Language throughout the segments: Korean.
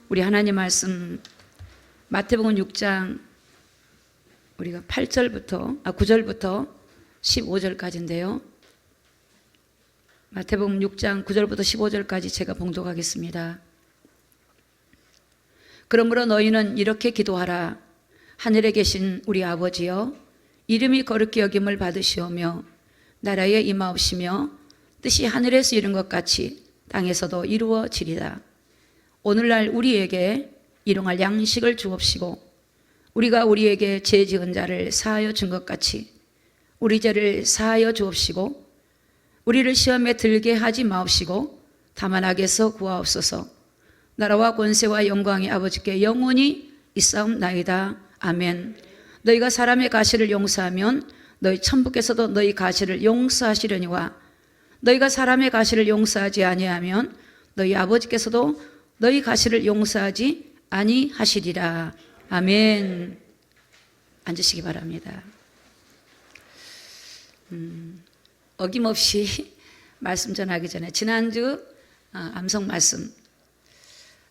우리 하나님 말씀 마태복음 6장 우리가 9절부터 15절까지인데요. 마태복음 6장 9절부터 15절까지 제가 봉독하겠습니다. 그러므로 너희는 이렇게 기도하라. 하늘에 계신 우리 아버지여, 이름이 거룩히 여김을 받으시오며 나라에 임하옵시며 뜻이 하늘에서 이룬 것 같이 땅에서도 이루어지리라. 오늘날 우리에게 일용할 양식을 주옵시고 우리가 우리에게 죄 지은 자를 사하여 준 것 같이 우리 죄를 사하여 주옵시고 우리를 시험에 들게 하지 마옵시고 다만 악에서 구하옵소서. 나라와 권세와 영광이 아버지께 영원히 있사옵나이다. 아멘. 너희가 사람의 가시를 용서하면 너희 천부께서도 너희 가시를 용서하시려니와 너희가 사람의 가시를 용서하지 아니하면 너희 아버지께서도 너희 가시를 용서하지 아니하시리라. 아멘. 앉으시기 바랍니다. 어김없이 말씀 전하기 전에 지난주 암송 말씀,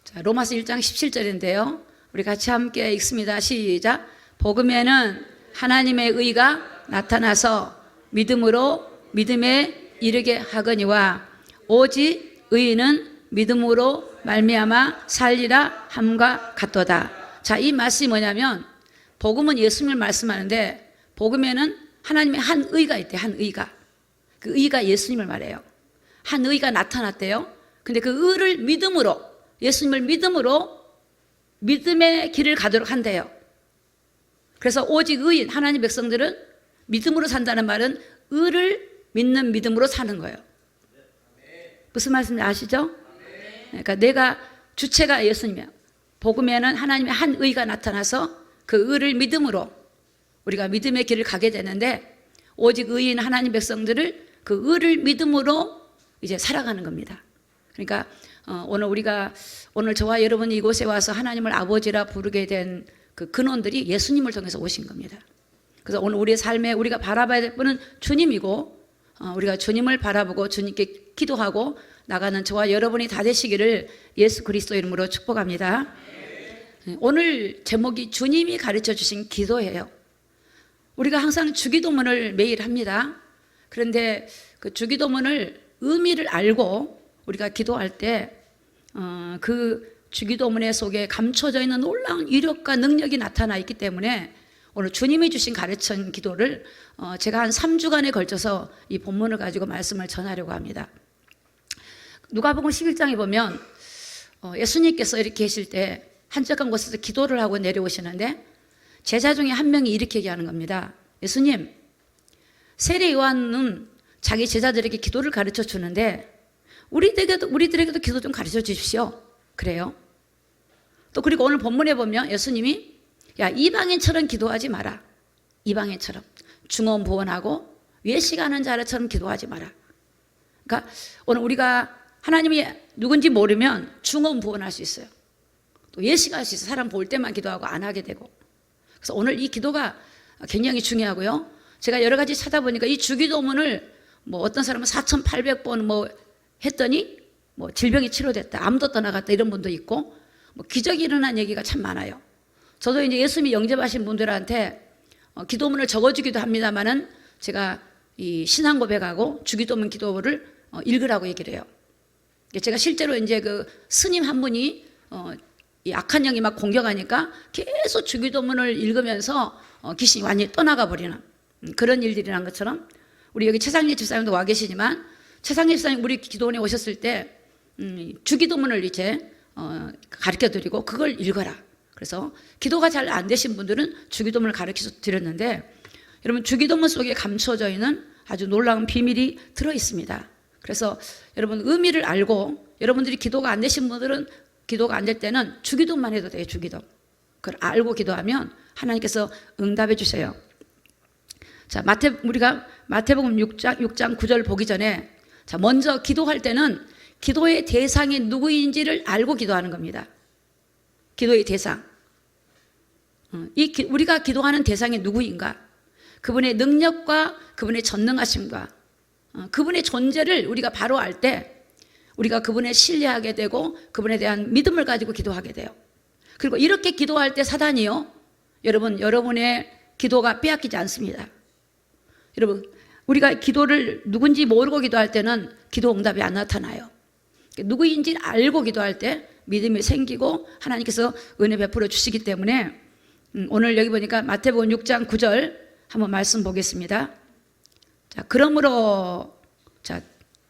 자, 로마서 1장 17절인데요. 우리 같이 함께 읽습니다. 시작. 복음에는 하나님의 의가 나타나서 믿음으로 믿음에 이르게 하거니와 오직 의인은 믿음으로 말미암아 살리라 함과 같도다. 자, 이 말씀이 뭐냐면 복음은 예수님을 말씀하는데 복음에는 하나님의 한 의가 있대요. 한 의가. 그 의가 예수님을 말해요. 한 의가 나타났대요. 근데 그 의를 믿음으로, 예수님을 믿음으로 믿음의 길을 가도록 한대요. 그래서 오직 의인, 하나님 백성들은 믿음으로 산다는 말은 의를 믿는 믿음으로 사는 거예요. 무슨 말씀인지 아시죠? 그러니까 내가 주체가 예수님이야. 복음에는 하나님의 한 의가 나타나서 그 의를 믿음으로 우리가 믿음의 길을 가게 되는데 오직 의인 하나님 백성들을 그 의를 믿음으로 이제 살아가는 겁니다. 그러니까 오늘 저와 여러분이 이곳에 와서 하나님을 아버지라 부르게 된 그 근원들이 예수님을 통해서 오신 겁니다. 그래서 오늘 우리의 삶에 우리가 바라봐야 될 분은 주님이고 우리가 주님을 바라보고 주님께 기도하고 나가는 저와 여러분이 다 되시기를 예수 그리스도 이름으로 축복합니다. 오늘 제목이 주님이 가르쳐 주신 기도예요. 우리가 항상 주기도문을 매일 합니다. 그런데 그 주기도문을 의미를 알고 우리가 기도할 때 그 주기도문의 속에 감춰져 있는 놀라운 위력과 능력이 나타나 있기 때문에 오늘 주님이 주신 가르친 기도를 제가 한 3주간에 걸쳐서 이 본문을 가지고 말씀을 전하려고 합니다. 누가복음 11장에 보면 예수님께서 이렇게 계실 때 한적한 곳에서 기도를 하고 내려오시는데 제자 중에 한 명이 이렇게 얘기하는 겁니다. 예수님, 세례 요한은 자기 제자들에게 기도를 가르쳐 주는데 우리들에게도 기도 좀 가르쳐 주십시오. 그래요. 또 그리고 오늘 본문에 보면 예수님이 야, 이방인처럼 기도하지 마라. 이방인처럼 중언부언하고 외식하는 자처럼 기도하지 마라. 그러니까 오늘 우리가 하나님이 누군지 모르면 중언부언할 수 있어요. 또 외식할 수 있어요. 사람 볼 때만 기도하고 안 하게 되고. 그래서 오늘 이 기도가 굉장히 중요하고요. 제가 여러 가지 찾아보니까 이 주기도문을 어떤 사람은 4,800번 했더니 질병이 치료됐다, 암도 떠나갔다 이런 분도 있고 기적이 일어난 얘기가 참 많아요. 저도 이제 예수님이 영접하신 분들한테 기도문을 적어주기도 합니다만은 제가 이 신앙 고백하고 주기도문 기도를 읽으라고 얘기를 해요. 제가 실제로 이제 그 스님 한 분이 이 악한 영이 막 공격하니까 계속 주기도문을 읽으면서 귀신이 완전히 떠나가 버리는 그런 일들이 일어난 것처럼 우리 여기 최상립 집사님도 와 계시지만 최상립 집사님 우리 기도원에 오셨을 때 주기도문을 이제 가르쳐 드리고 그걸 읽어라. 그래서 기도가 잘 안 되신 분들은 주기도문을 가르쳐 드렸는데 여러분 주기도문 속에 감춰져 있는 아주 놀라운 비밀이 들어 있습니다. 그래서 여러분 의미를 알고 여러분들이 기도가 안 되신 분들은 기도가 안 될 때는 주기도만 해도 돼요. 주기도. 그걸 알고 기도하면 하나님께서 응답해 주세요. 자, 우리가 마태복음 6장 9절 보기 전에 자, 먼저 기도할 때는 기도의 대상이 누구인지를 알고 기도하는 겁니다. 기도의 대상. 우리가 기도하는 대상이 누구인가? 그분의 능력과 그분의 전능하심과 그분의 존재를 우리가 바로 알 때 우리가 그분을 신뢰하게 되고 그분에 대한 믿음을 가지고 기도하게 돼요. 그리고 이렇게 기도할 때 사단이요, 여러분, 여러분의 기도가 빼앗기지 않습니다. 여러분, 우리가 기도를 누군지 모르고 기도할 때는 기도 응답이 안 나타나요. 누구인지 알고 기도할 때 믿음이 생기고 하나님께서 은혜 베풀어 주시기 때문에 오늘 여기 보니까 마태복음 6장 9절 한번 말씀 보겠습니다. 자, 그러므로, 자,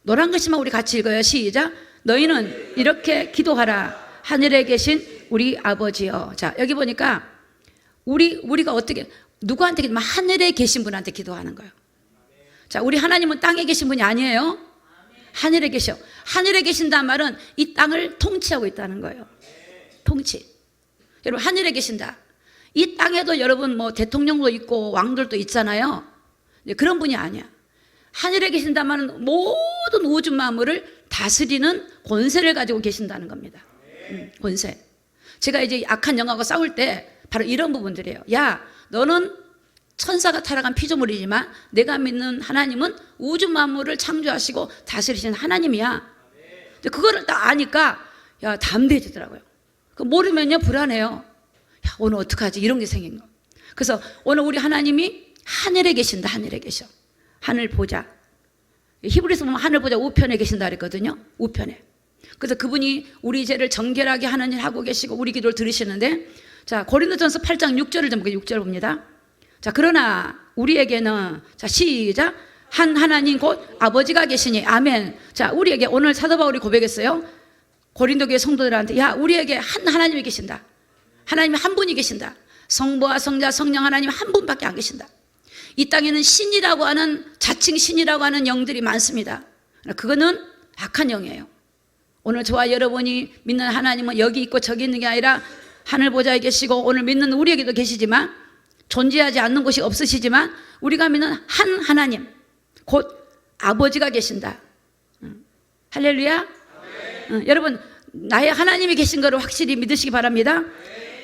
노란 글씨만 우리 같이 읽어요. 시작. 너희는 이렇게 기도하라. 하늘에 계신 우리 아버지여. 자, 여기 보니까 우리가 어떻게, 누구한테 기도하면 하늘에 계신 분한테 기도하는 거예요. 자, 우리 하나님은 땅에 계신 분이 아니에요. 하늘에 계셔. 하늘에 계신다는 말은 이 땅을 통치하고 있다는 거예요. 통치. 여러분, 하늘에 계신다. 이 땅에도 여러분 뭐 대통령도 있고 왕들도 있잖아요. 그런 분이 아니야. 하늘에 계신다는 말은 모든 우주 만물을 다스리는 권세를 가지고 계신다는 겁니다. 권세. 제가 이제 악한 영하고 싸울 때 바로 이런 부분들이에요. 야, 너는 천사가 타락한 피조물이지만 내가 믿는 하나님은 우주 만물을 창조하시고 다스리시는 하나님이야. 그거를 딱 아니까 야, 담대해지더라고요. 모르면요 불안해요. 야, 오늘 어떡하지? 이런 게 생긴 거. 그래서 오늘 우리 하나님이 하늘에 계신다. 하늘에 계셔. 하늘 보자. 히브리서 보면 하늘 보자 우편에 계신다 그랬거든요. 우편에. 그래서 그분이 우리 죄를 정결하게 하는 일 하고 계시고 우리 기도를 들으시는데, 자, 고린도전서 8장 6절을 좀 6절 봅니다. 자, 그러나 우리에게는, 자, 시작. 한 하나님 곧 아버지가 계시니. 아멘. 자, 우리에게 오늘 사도 바울이 고백했어요. 고린도 교회 성도들한테, 야, 우리에게 한 하나님이 계신다. 하나님이 한 분이 계신다. 성부와 성자 성령 하나님 한 분밖에 안 계신다. 이 땅에는 신이라고 하는, 자칭 신이라고 하는 영들이 많습니다. 그거는 악한 영이에요. 오늘 저와 여러분이 믿는 하나님은 여기 있고 저기 있는 게 아니라 하늘 보좌에 계시고 오늘 믿는 우리에게도 계시지만, 존재하지 않는 곳이 없으시지만 우리가 믿는 한 하나님 곧 아버지가 계신다. 할렐루야. 여러분, 나의 하나님이 계신 것을 확실히 믿으시기 바랍니다.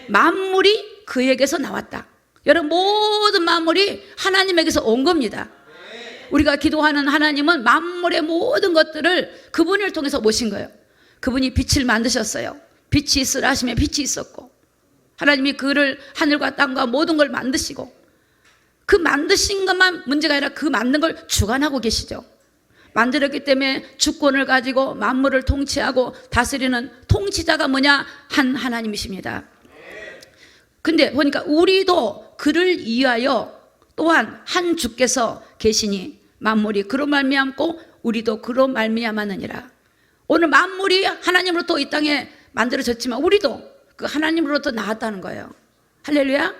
만물이 그에게서 나왔다. 여러분, 모든 만물이 하나님에게서 온 겁니다. 우리가 기도하는 하나님은 만물의 모든 것들을 그분을 통해서 모신 거예요. 그분이 빛을 만드셨어요. 빛이 있으라 하시면 빛이 있었고, 하나님이 그를 하늘과 땅과 모든 걸 만드시고, 그 만드신 것만 문제가 아니라 그 만든 걸 주관하고 계시죠. 만들었기 때문에 주권을 가지고 만물을 통치하고 다스리는 통치자가 뭐냐? 한 하나님이십니다. 근데 보니까 우리도 그를 위하여 또한 한 주께서 계시니 만물이 그로 말미암고 우리도 그로 말미암았느니라. 오늘 만물이 하나님으로부터 이 땅에 만들어졌지만 우리도 그 하나님으로부터 나왔다는 거예요. 할렐루야.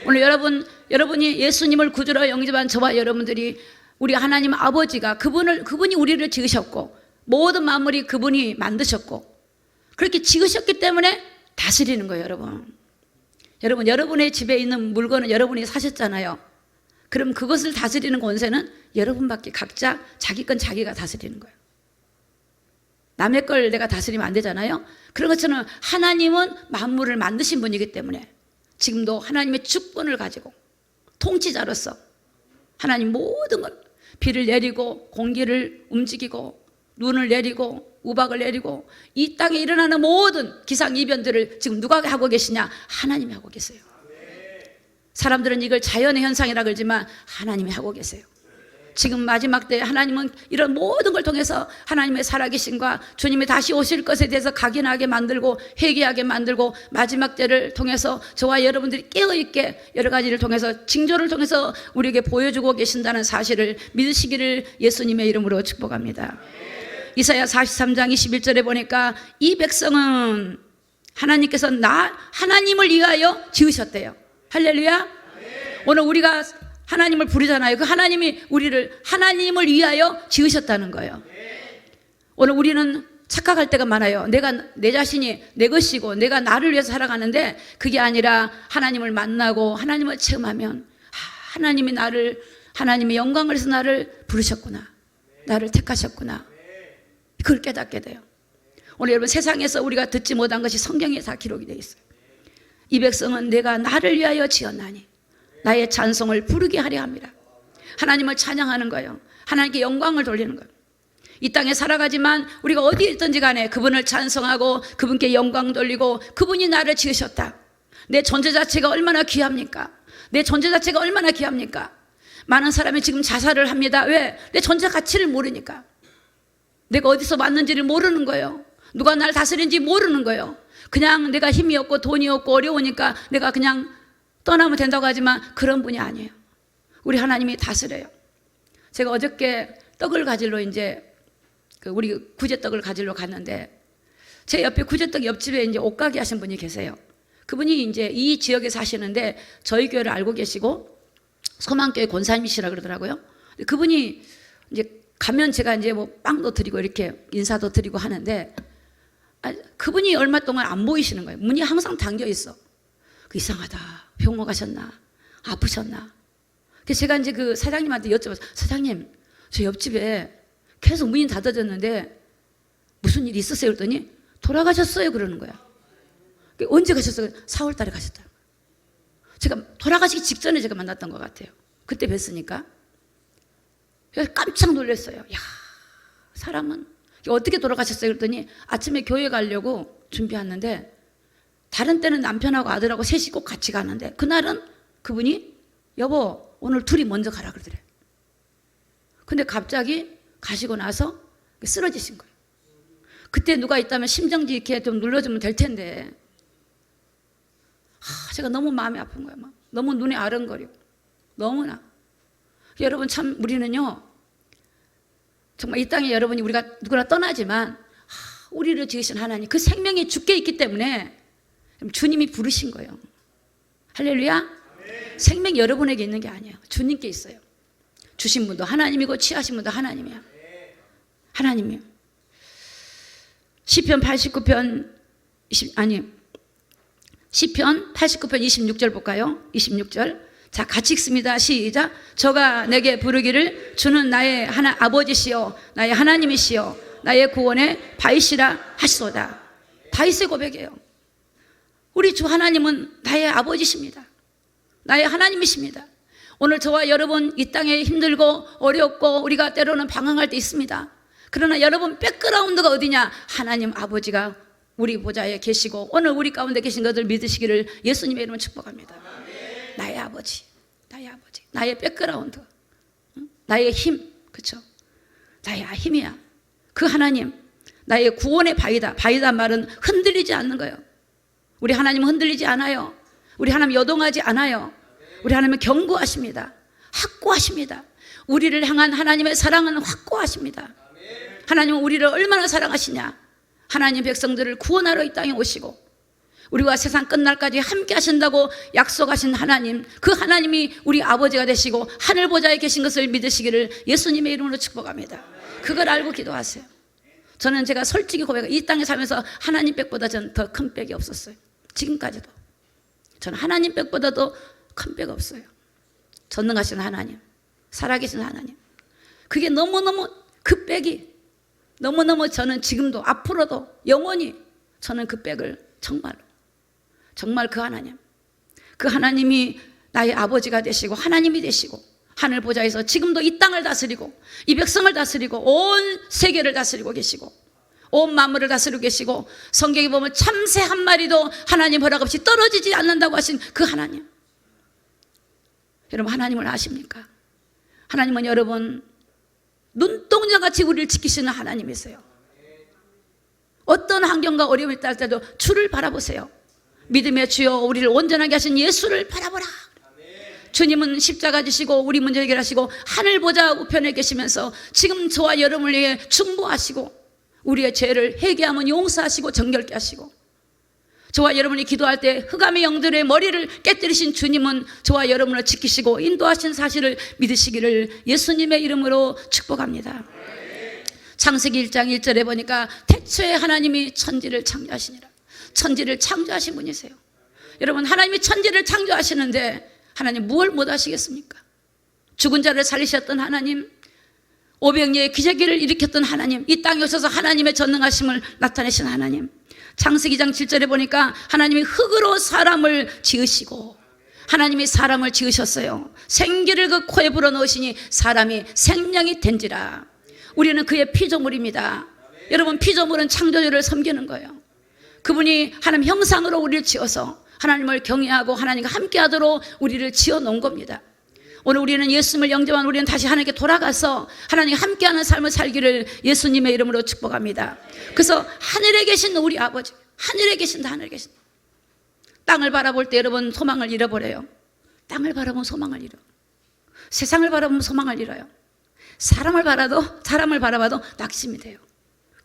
오늘 여러분이 예수님을 구주로 영접한 저와 여러분들이 우리 하나님 아버지가 그분이 우리를 지으셨고 모든 만물이 그분이 만드셨고 그렇게 지으셨기 때문에 다스리는 거예요. 여러분의 집에 있는 물건은 여러분이 사셨잖아요. 그럼 그것을 다스리는 권세는 여러분밖에, 각자 자기 건 자기가 다스리는 거예요. 남의 걸 내가 다스리면 안 되잖아요. 그런 것처럼 하나님은 만물을 만드신 분이기 때문에 지금도 하나님의 주권을 가지고 통치자로서 하나님 모든 걸, 비를 내리고 공기를 움직이고 눈을 내리고 우박을 내리고 이 땅에 일어나는 모든 기상이변들을 지금 누가 하고 계시냐? 하나님이 하고 계세요. 사람들은 이걸 자연의 현상이라 그러지만 하나님이 하고 계세요. 지금 마지막 때 하나님은 이런 모든 걸 통해서 하나님의 살아계심과 주님이 다시 오실 것에 대해서 각인하게 만들고 회개하게 만들고 마지막 때를 통해서 저와 여러분들이 깨어있게 여러 가지를 통해서 징조를 통해서 우리에게 보여주고 계신다는 사실을 믿으시기를 예수님의 이름으로 축복합니다. 이사야 43장 21절에 보니까 이 백성은 하나님께서 하나님을 위하여 지으셨대요. 할렐루야. 오늘 우리가 하나님을 부르잖아요. 그 하나님이 우리를 하나님을 위하여 지으셨다는 거예요. 오늘 우리는 착각할 때가 많아요. 내 자신이 내 것이고 내가 나를 위해서 살아가는데 그게 아니라 하나님을 만나고 하나님을 체험하면 하나님의 영광을 위해서 나를 부르셨구나. 나를 택하셨구나. 그걸 깨닫게 돼요. 오늘 여러분, 세상에서 우리가 듣지 못한 것이 성경에 다 기록이 되어 있어요. 이 백성은 내가 나를 위하여 지었나니 나의 찬송을 부르게 하려 합니다. 하나님을 찬양하는 거예요. 하나님께 영광을 돌리는 거예요. 이 땅에 살아가지만 우리가 어디에 있든지 간에 그분을 찬송하고 그분께 영광 돌리고 그분이 나를 지으셨다. 내 존재 자체가 얼마나 귀합니까? 내 존재 자체가 얼마나 귀합니까? 많은 사람이 지금 자살을 합니다. 왜? 내 존재 가치를 모르니까. 내가 어디서 왔는지를 모르는 거예요. 누가 날 다스리는지 모르는 거예요. 그냥 내가 힘이 없고 돈이 없고 어려우니까 내가 그냥 떠나면 된다고 하지만 그런 분이 아니에요. 우리 하나님이 다스려요. 제가 어저께 떡을 가지러 이제 우리 구제떡을 가지러 갔는데 제 옆에 구제떡 옆집에 이제 옷가게 하신 분이 계세요. 그분이 이제 이 지역에 사시는데 저희 교회를 알고 계시고 소망교회 권사님이시라 그러더라고요. 그분이 이제 가면 제가 이제 뭐 빵도 드리고 이렇게 인사도 드리고 하는데 그분이 얼마 동안 안 보이시는 거예요. 문이 항상 잠겨 있어. 이상하다. 병원 가셨나? 아프셨나? 그래서 제가 이제 그 사장님한테 여쭤봤어요. 사장님, 저 옆집에 계속 문이 닫아졌는데 무슨 일이 있었어요? 그랬더니 돌아가셨어요 그러는 거야. 언제 가셨어요? 4월 달에 가셨다. 제가 돌아가시기 직전에 제가 만났던 것 같아요. 그때 뵀으니까. 그래서 깜짝 놀랐어요. 야, 사람은 어떻게 돌아가셨어요? 그랬더니 아침에 교회 가려고 준비했는데 다른 때는 남편하고 아들하고 셋이 꼭 같이 가는데 그날은 그분이 여보 오늘 둘이 먼저 가라 그러더래. 근데 갑자기 가시고 나서 쓰러지신 거예요. 그때 누가 있다면 심정지 이렇게 좀 눌러주면 될 텐데 제가 너무 마음이 아픈 거예요. 막. 너무 눈에 아른거리고 너무나. 여러분 참 우리는요 정말 이 땅에 여러분이 우리가 누구나 떠나지만 우리를 지으신 하나님 그 생명이 주께 있기 때문에 주님이 부르신 거예요. 할렐루야. 생명이 여러분에게 있는 게 아니에요. 주님께 있어요. 주신 분도 하나님이고 취하신 분도 하나님이야. 하나님이요. 시편 89편 시편 89편 26절 볼까요? 26절. 자, 같이 읽습니다. 시작. 저가 내게 부르기를 주는 나의 아버지시여 나의 하나님이시여 나의 구원의 바위시라 하시도다. 다윗의 고백이에요. 우리 주 하나님은 나의 아버지십니다. 나의 하나님이십니다. 오늘 저와 여러분 이 땅에 힘들고 어렵고 우리가 때로는 방황할 때 있습니다. 그러나 여러분 백그라운드가 어디냐? 하나님 아버지가 우리 보좌에 계시고 오늘 우리 가운데 계신 것을 믿으시기를 예수님의 이름으로 축복합니다. 나의 아버지, 나의 아버지, 나의 백그라운드, 나의 힘, 그렇죠? 나의 힘이야. 그 하나님, 나의 구원의 바위다. 바위다 말은 흔들리지 않는 거예요. 우리 하나님은 흔들리지 않아요. 우리 하나님 요동하지 않아요. 우리 하나님은 견고하십니다. 확고하십니다. 우리를 향한 하나님의 사랑은 확고하십니다. 하나님은 우리를 얼마나 사랑하시냐? 하나님 백성들을 구원하러 이 땅에 오시고 우리와 세상 끝날까지 함께 하신다고 약속하신 하나님, 그 하나님이 우리 아버지가 되시고 하늘 보좌에 계신 것을 믿으시기를 예수님의 이름으로 축복합니다. 그걸 알고 기도하세요. 저는 제가 솔직히 고백해요. 이 땅에 살면서 하나님 백보다 전 더 큰 백이 없었어요. 지금까지도 저는 하나님 백보다도 큰 백 없어요. 전능하신 하나님, 살아계신 하나님, 그게 너무너무 그 백이 너무너무 저는 지금도 앞으로도 영원히 저는 그 백을 정말 그 하나님, 그 하나님이 나의 아버지가 되시고 하나님이 되시고 하늘 보좌에서 지금도 이 땅을 다스리고 이 백성을 다스리고 온 세계를 다스리고 계시고 온 만물을 다스리고 계시고 성경에 보면 참새 한 마리도 하나님 허락 없이 떨어지지 않는다고 하신 그 하나님. 여러분 하나님을 아십니까? 하나님은 여러분 눈동자같이 우리를 지키시는 하나님이세요. 어떤 환경과 어려움이 있다 할 때도 주를 바라보세요. 믿음의 주여 우리를 온전하게 하신 예수를 바라보라. 주님은 십자가 지시고 우리 문제 해결하시고 하늘 보좌 우편에 계시면서 지금 저와 여러분을 위해 충보하시고 우리의 죄를 회개하면 용서하시고 정결케 하시고 저와 여러분이 기도할 때 흑암의 영들의 머리를 깨뜨리신 주님은 저와 여러분을 지키시고 인도하신 사실을 믿으시기를 예수님의 이름으로 축복합니다. 창세기 1장 1절에 보니까 태초에 하나님이 천지를 창조하시니라. 천지를 창조하신 분이세요. 여러분 하나님이 천지를 창조하시는데 하나님 무엇을 못하시겠습니까? 죽은 자를 살리셨던 하나님, 500년의 기적을 일으켰던 하나님, 이 땅에 오셔서 하나님의 전능하심을 나타내신 하나님. 창세기 2장 7절에 보니까 하나님이 흙으로 사람을 지으시고 하나님이 사람을 지으셨어요. 생기를 그 코에 불어넣으시니 사람이 생명이 된지라. 우리는 그의 피조물입니다. 여러분, 피조물은 창조주를 섬기는 거예요. 그분이 하나님 형상으로 우리를 지어서 하나님을 경외하고 하나님과 함께하도록 우리를 지어놓은 겁니다. 오늘 우리는 예수님을 영접한 우리는 다시 하나님께 돌아가서 하나님과 함께하는 삶을 살기를 예수님의 이름으로 축복합니다. 그래서 하늘에 계신 우리 아버지, 하늘에 계신다, 하늘에 계신다. 땅을 바라볼 때 여러분 소망을 잃어버려요. 땅을 바라보면 소망을 잃어. 세상을 바라보면 소망을 잃어요. 사람을 바라봐도 낙심이 돼요.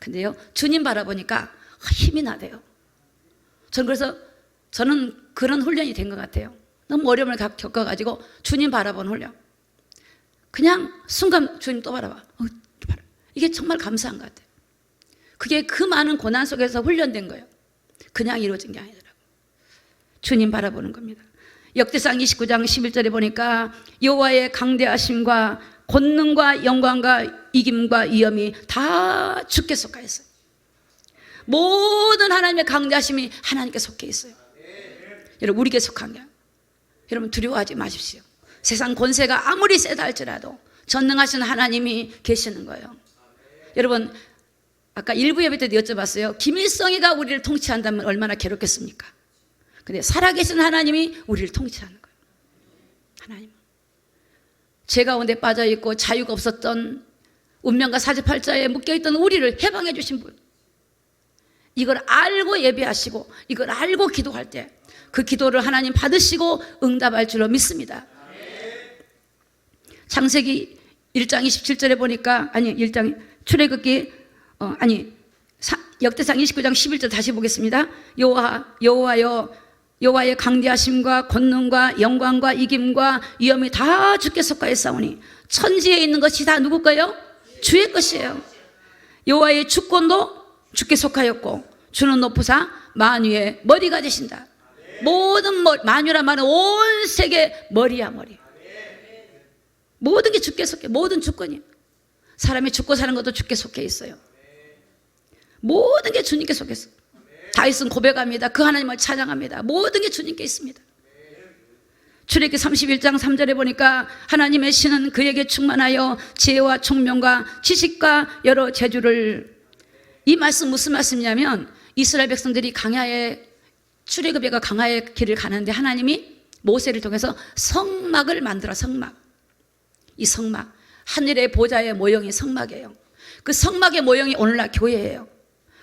근데요, 주님 바라보니까 힘이 나대요. 저는 그런 훈련이 된 것 같아요. 너무 어려움을 겪어가지고 주님 바라보는 훈련. 그냥 순간 주님 또 바라봐. 이게 정말 감사한 것 같아요. 그게 그 많은 고난 속에서 훈련된 거예요. 그냥 이루어진 게 아니더라고요. 주님 바라보는 겁니다. 역대상 29장 11절에 보니까 여호와의 강대하심과 권능과 영광과 이김과 위엄이 다 주께 속하 있어요. 모든 하나님의 강대하심이 하나님께 속해 있어요. 여러분, 우리에게 속한 거예요. 여러분, 두려워하지 마십시오. 세상 권세가 아무리 세다 할지라도 전능하신 하나님이 계시는 거예요. 여러분, 아까 일부 예배 때도 여쭤봤어요. 김일성이가 우리를 통치한다면 얼마나 괴롭겠습니까? 근데 살아계신 하나님이 우리를 통치하는 거예요. 하나님. 죄 가운데 빠져있고 자유가 없었던 운명과 사지팔자에 묶여있던 우리를 해방해 주신 분. 이걸 알고 예배하시고 이걸 알고 기도할 때 그 기도를 하나님 받으시고 응답할 줄로 믿습니다. 창세기 1장 27절에 보니까 출애굽기 역대상 29장 11절 다시 보겠습니다. 여호와의 강대하심과 권능과 영광과 이김과 위엄이 다 주께 속하였사오니 천지에 있는 것이 다 누구 거예요? 주의 것이에요. 여호와의 주권도 주께 속하였고 주는 높으사 만유의 머리가 되신다. 모든 만유라 말은 온 세계 머리야, 머리. 모든 게 주께 속해. 모든 주권이에요. 사람이 죽고 사는 것도 주께 속해 있어요. 모든 게 주님께 속해 있어요. 다윗은 고백합니다. 그 하나님을 찬양합니다. 모든 게 주님께 있습니다. 출애굽기 31장 3절에 보니까 하나님의 신은 그에게 충만하여 지혜와 총명과 지식과 여러 재주를. 이 말씀 무슨 말씀이냐면 이스라엘 백성들이 출애굽에가 강야의 길을 가는데 하나님이 모세를 통해서 성막을 만들어. 성막. 이 성막, 하늘의 보좌의 모형이 성막이에요. 그 성막의 모형이 오늘날 교회예요.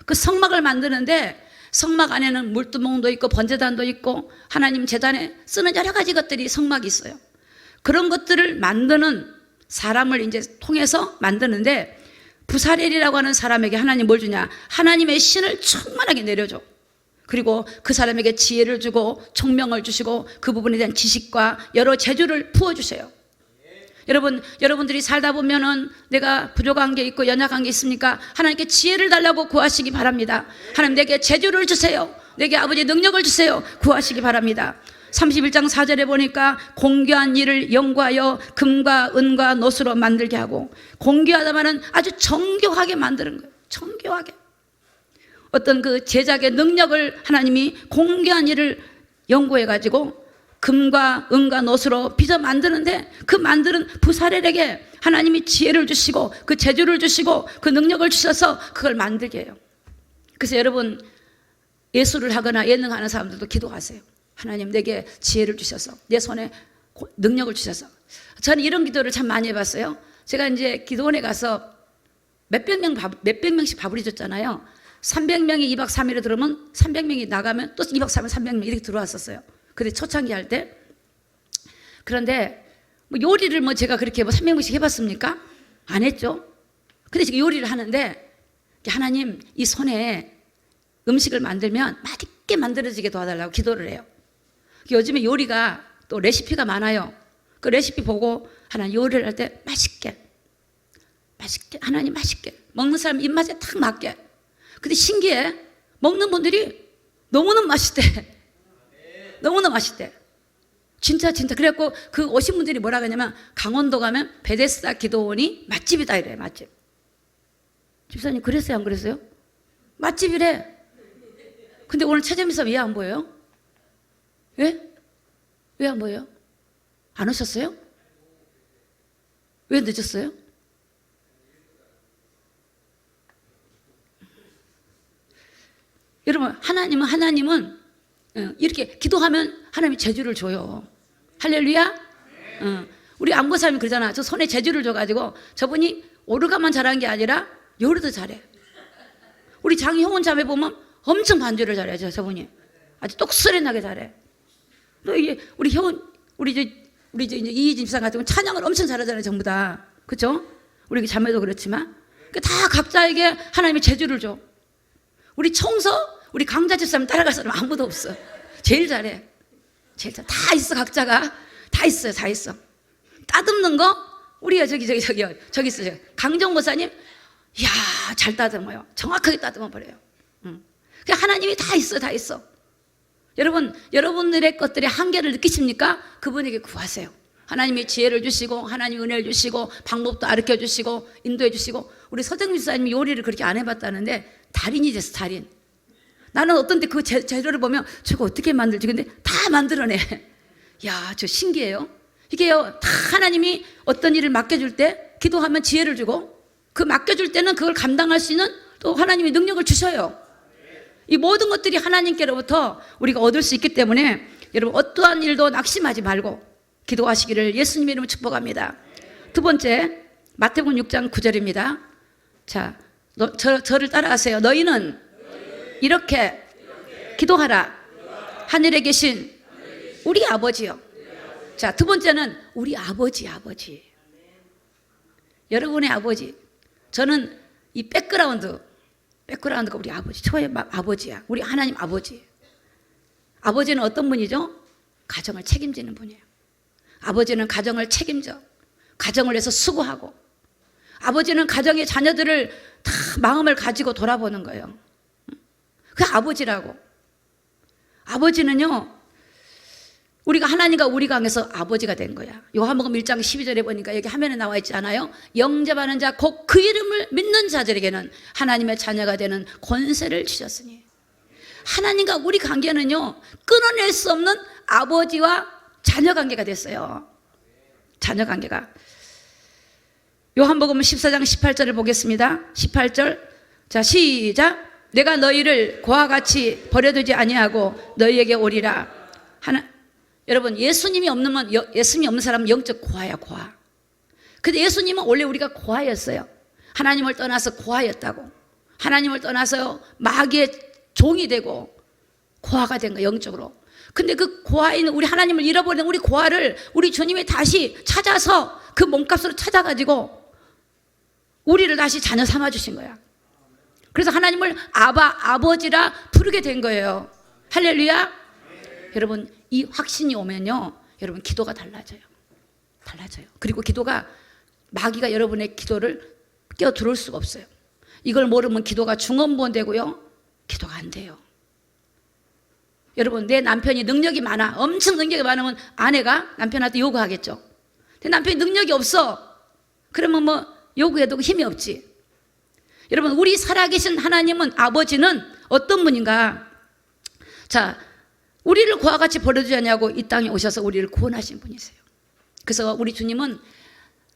그 성막을 만드는데 성막 안에는 물두멍도 있고 번제단도 있고 하나님 제단에 쓰는 여러 가지 것들이 성막이 있어요. 그런 것들을 만드는 사람을 이제 통해서 만드는데 부사렐이라고 하는 사람에게 하나님 뭘 주냐? 하나님의 신을 충만하게 내려줘. 그리고 그 사람에게 지혜를 주고 총명을 주시고 그 부분에 대한 지식과 여러 재주를 부어주세요. 여러분들이 살다 보면은 내가 부족한 게 있고 연약한 게 있습니까? 하나님께 지혜를 달라고 구하시기 바랍니다. 하나님 내게 재주를 주세요. 내게 아버지의 능력을 주세요. 구하시기 바랍니다. 31장 4절에 보니까 공교한 일을 연구하여 금과 은과 노수로 만들게 하고, 공교하다마는 아주 정교하게 만드는 거예요. 정교하게. 어떤 그 제작의 능력을 하나님이 공교한 일을 연구해가지고 금과 은과 노수로 빚어 만드는데 그 만드는 부사렐에게 하나님이 지혜를 주시고 그 재주를 주시고 그 능력을 주셔서 그걸 만들게 해요. 그래서 여러분 예술을 하거나 예능하는 사람들도 기도하세요. 하나님 내게 지혜를 주셔서 내 손에 능력을 주셔서. 저는 이런 기도를 참 많이 해봤어요. 제가 이제 기도원에 가서 몇백 명씩 밥을 해줬잖아요. 300명이 2박 3일에 들어오면 300명이 나가면 또 2박 3일 300명 이렇게 들어왔었어요. 근데 초창기 할 때. 그런데 뭐 요리를 제가 그렇게 300명씩 해봤습니까? 안 했죠. 근데 지금 요리를 하는데 하나님 이 손에 음식을 만들면 맛있게 만들어지게 도와달라고 기도를 해요. 요즘에 요리가 또 레시피가 많아요. 그 레시피 보고 하나님 요리를 할 때 맛있게 하나님 맛있게 먹는 사람 입맛에 딱 맞게. 근데 신기해. 먹는 분들이 너무너무 맛있대. 너무너무 맛있대. 진짜. 그래갖고 그 오신 분들이 뭐라고 하냐면 강원도 가면 베데스다 기도원이 맛집이다 이래. 맛집. 집사님 그랬어요 안 그랬어요? 맛집이래. 근데 오늘 최재미사 왜 안 보여요? 왜? 왜 안 보여요? 안 오셨어요? 왜 늦었어요? 여러분, 하나님은 이렇게 기도하면 하나님이 재주를 줘요. 할렐루야. 우리 안보사님이 그러잖아. 저 손에 재주를 줘가지고 저분이 오르가만 잘한 게 아니라 요리도 잘해. 우리 장효원 자매 보면 엄청 반주를 잘해. 저분이 아주 똑소리 나게 잘해. 또 이게 우리 효원, 우리 이제 이희진 집사 같은 경우는 찬양을 엄청 잘하잖아요. 전부 다. 그렇죠? 우리 자매도 그렇지만 다 각자에게 하나님이 재주를 줘. 우리 청소, 우리 강자 집사님 따라갈 사람 아무도 없어. 제일 잘해. 제일 잘해. 다 있어. 각자가 다 있어요. 다 있어. 따듬는 거 우리가 저기 있어요. 강정 목사님, 이야, 잘 따듬어요. 정확하게 따듬어 버려요. 하나님이 다 있어. 다 있어. 여러분, 여러분들의 것들의 한계를 느끼십니까? 그분에게 구하세요. 하나님이 지혜를 주시고, 하나님이 은혜를 주시고, 방법도 가르쳐 주시고, 인도해 주시고. 우리 서정민 집사님이 요리를 그렇게 안 해봤다는데 달인이 됐어. 달인. 나는 어떤 때 그 재료를 보면 저거 어떻게 만들지? 근데 다 만들어내. 야, 저 신기해요. 이게요, 다 하나님이 어떤 일을 맡겨줄 때 기도하면 지혜를 주고, 그 맡겨줄 때는 그걸 감당할 수 있는 또 하나님이 능력을 주셔요. 이 모든 것들이 하나님께로부터 우리가 얻을 수 있기 때문에 여러분, 어떠한 일도 낙심하지 말고 기도하시기를 예수님 이름으로 축복합니다. 두 번째, 마태복음 6장 9절입니다. 자, 저를 따라하세요. 너희는 이렇게 기도하라. 하늘에 계신 우리 아버지요. 자, 두 번째는 우리 아버지. 여러분의 아버지. 저는 이 백그라운드가 우리 아버지. 저의 아버지야. 우리 하나님 아버지. 아버지는 어떤 분이죠? 가정을 책임지는 분이에요. 아버지는 가정을 책임져. 가정을 위해서 수고하고. 아버지는 가정의 자녀들을 다 마음을 가지고 돌아보는 거예요. 그 아버지라고. 아버지는요, 우리가 하나님과 우리가 ang해서 아버지가 된 거야. 요한복음 1장 12절에 보니까 여기 화면에 나와 있지 않아요? 영접하는 자 곧 그 이름을 믿는 자들에게는 하나님의 자녀가 되는 권세를 주셨으니. 하나님과 우리 관계는요, 끊어낼 수 없는 아버지와 자녀 관계가 됐어요. 자녀 관계가. 요한복음 14장 18절을 보겠습니다. 18절. 자, 시작. 내가 너희를 고와 같이 버려두지 아니하고 너희에게 오리라. 여러분, 예수님이 없는 사람은 영적 고아야, 고아. 근데 예수님은 원래 우리가 고아였어요. 하나님을 떠나서 고아였다고. 하나님을 떠나서 마귀의 종이 되고 고아가 된 거예요, 영적으로. 근데 그 고아인 우리 하나님을 잃어버린 우리 고아를 우리 주님이 다시 찾아서 그 몸값으로 찾아가지고 우리를 다시 자녀 삼아주신 거야. 그래서 하나님을 아버지라 부르게 된 거예요. 할렐루야. 여러분, 이 확신이 오면요, 여러분 기도가 달라져요. 그리고 기도가, 마귀가 여러분의 기도를 끼어들어올 수가 없어요. 이걸 모르면 기도가 중언부언되고요, 기도가 안 돼요. 여러분, 내 남편이 능력이 많아, 엄청 능력이 많으면 아내가 남편한테 요구하겠죠. 근데 남편이 능력이 없어, 그러면 뭐 요구해도 힘이 없지. 여러분, 우리 살아계신 하나님은, 아버지는 어떤 분인가? 자, 우리를 고와 같이 버려두지 않냐고 이 땅에 오셔서 우리를 구원하신 분이세요. 그래서 우리 주님은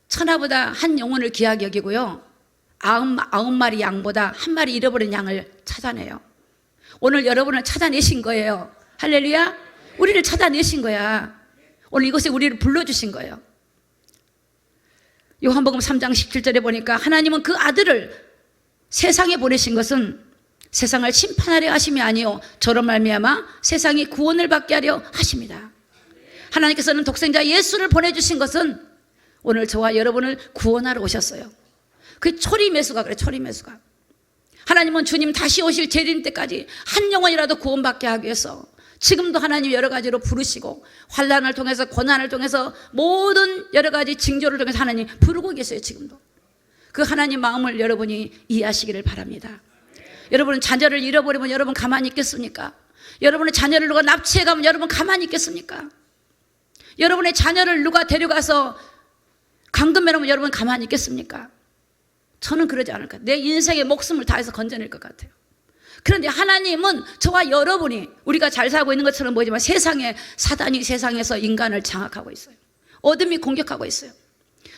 천하보다 한 영혼을 귀하게 여기고요, 아홉 마리 양보다 한 마리 잃어버린 양을 찾아내요. 오늘 여러분을 찾아내신 거예요. 할렐루야. 우리를 찾아내신 거야. 오늘 이곳에 우리를 불러주신 거예요. 요한복음 3장 17절에 보니까 하나님은 그 아들을 세상에 보내신 것은 세상을 심판하려 하심이 아니요 저로 말미암아 세상이 구원을 받게 하려 하십니다. 하나님께서는 독생자 예수를 보내주신 것은 오늘 저와 여러분을 구원하러 오셨어요. 그 초리매수가 그래, 초리매수가. 하나님은 주님 다시 오실 재림 때까지 한 영혼이라도 구원받게 하기 위해서 지금도 하나님 여러 가지로 부르시고, 환난을 통해서, 고난을 통해서, 모든 여러 가지 징조를 통해서 하나님 부르고 계세요. 지금도. 그 하나님 마음을 여러분이 이해하시기를 바랍니다. 여러분은 자녀를 잃어버리면 여러분 가만히 있겠습니까? 여러분의 자녀를 누가 납치해가면 여러분 가만히 있겠습니까? 여러분의 자녀를 누가 데려가서 감금해놓으면 여러분 가만히 있겠습니까? 저는 그러지 않을 것 같아요. 내 인생의 목숨을 다해서 건져낼 것 같아요. 그런데 하나님은 저와 여러분이, 우리가 잘 살고 있는 것처럼 보이지만 세상에, 사단이 세상에서 인간을 장악하고 있어요. 어둠이 공격하고 있어요.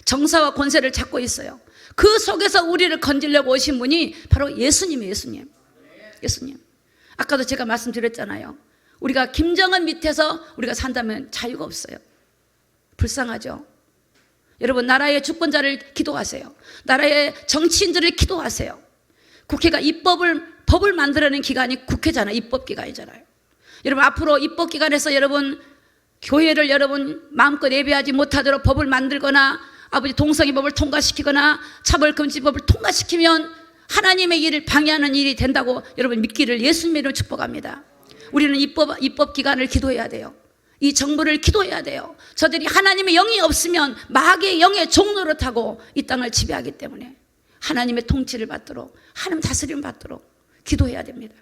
정사와 권세를 잡고 있어요. 그 속에서 우리를 건지려고 오신 분이 바로 예수님이에요. 예수님. 아까도 제가 말씀드렸잖아요. 우리가 김정은 밑에서 우리가 산다면 자유가 없어요. 불쌍하죠. 여러분, 나라의 주권자를 기도하세요. 나라의 정치인들을 기도하세요. 국회가 법을 만들어내는 기관이 국회잖아요. 입법기관이잖아요. 여러분, 앞으로 입법기관에서 여러분 교회를 여러분 마음껏 예배하지 못하도록 법을 만들거나 아버지 동성애법을 통과시키거나 차별금지법을 통과시키면 하나님의 일을 방해하는 일이 된다고 여러분 믿기를 예수님의 이름으로 축복합니다. 우리는 입법기관을 기도해야 돼요. 이 정부를 기도해야 돼요. 저들이 하나님의 영이 없으면 마귀의 영의 종로를 타고 이 땅을 지배하기 때문에 하나님의 통치를 받도록, 하나님 다스림을 받도록 기도해야 됩니다.